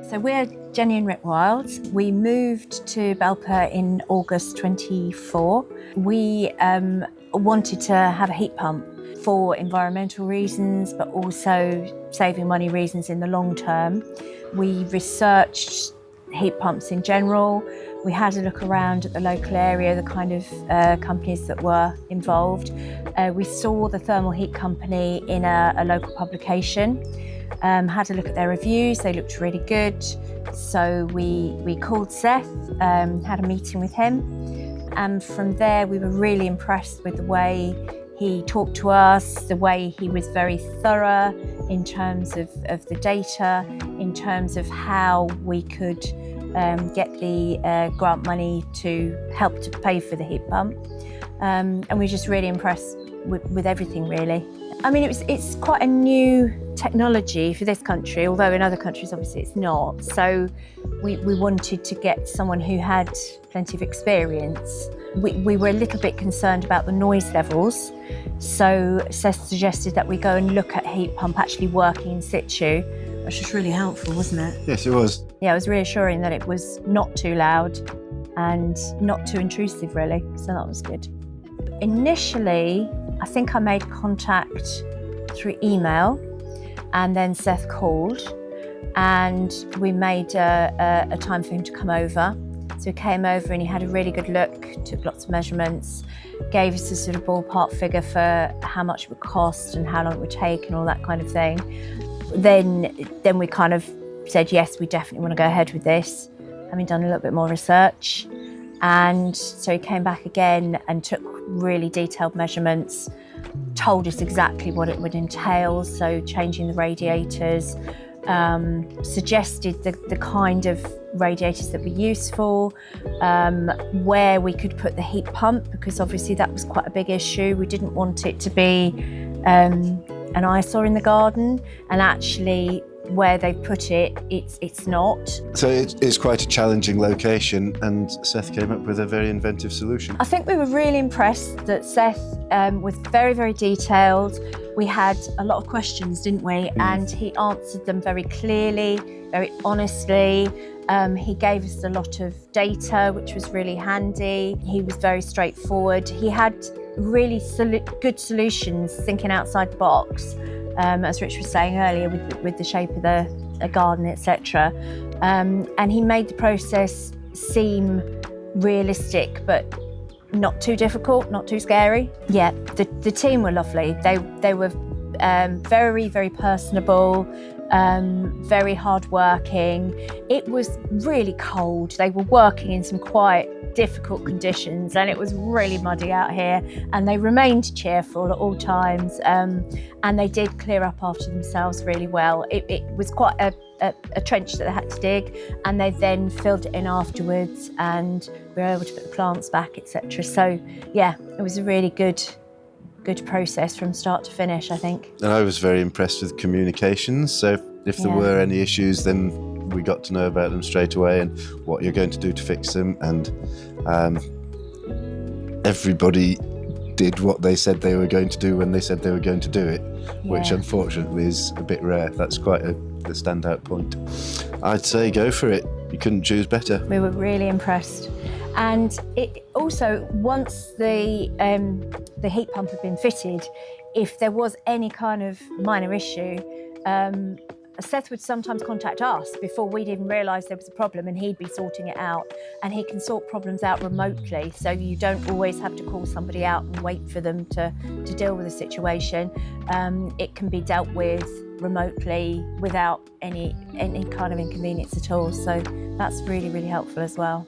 So we're Jeni and Richard. We moved to Belper in August 24. We wanted to have a heat pump for environmental reasons, but also saving money reasons in the long term. We researched heat pumps in general. We had a look around at the local area, the kind of companies that were involved. We saw the thermal heat company in a local publication. Had a look at their reviews, they looked really good. So we called Seth, had a meeting with him. And from there, we were really impressed with the way he talked to us, the way he was very thorough in terms of the data, in terms of how we could get the grant money to help to pay for the heat pump. And we were just really impressed with everything, really. I mean, it's quite a new technology for this country, although in other countries, obviously, it's not. So we wanted to get someone who had plenty of experience. We were a little bit concerned about the noise levels. So Seth suggested that we go and look at heat pump actually working in situ, which was really helpful, wasn't it? Yes, it was. Yeah, it was reassuring that it was not too loud and not too intrusive, really. So that was good. Initially, I think I made contact through email, and then Seth called, and we made a time for him to come over. So he came over and he had a really good look, took lots of measurements, gave us a sort of ballpark figure for how much it would cost and how long it would take and all that kind of thing. Then we kind of said, yes, we definitely want to go ahead with this, having done a little bit more research. And so he came back again and took really detailed measurements, told us exactly what it would entail, so changing the radiators, suggested the kind of radiators that were useful, where we could put the heat pump, because obviously that was quite a big issue. We didn't want it to be an eyesore in the garden, and actually where they put it, it's not. So it's quite a challenging location, and Seth came up with a very inventive solution. I think we were really impressed that Seth was very, very detailed. We had a lot of questions, didn't we? And he answered them very clearly, very honestly. He gave us a lot of data, which was really handy. He was very straightforward. He had really good solutions, thinking outside the box, as Rich was saying earlier, with the shape of the garden, etc. And he made the process seem realistic, but not too difficult, not too scary. Yeah, the team were lovely. They were very, very personable, very hardworking. It was really cold. They were working in some quite difficult conditions, and it was really muddy out here, and they remained cheerful at all times, and they did clear up after themselves really well. It was quite a trench that they had to dig, and they then filled it in afterwards, and we were able to put the plants back, etc. So yeah, it was a really good process from start to finish, I think. And I was very impressed with communications. So if there were any issues, then we got to know about them straight away and what you're going to do to fix them. And everybody did what they said they were going to do when they said they were going to do it, which unfortunately is a bit rare. That's quite the standout point. I'd say go for it. You couldn't choose better. We were really impressed. And it also, once the heat pump had been fitted, if there was any kind of minor issue, Seth would sometimes contact us before we'd even realise there was a problem, and he'd be sorting it out. And he can sort problems out remotely, so you don't always have to call somebody out and wait for them to deal with the situation. It can be dealt with remotely without any kind of inconvenience at all. So that's really, really helpful as well.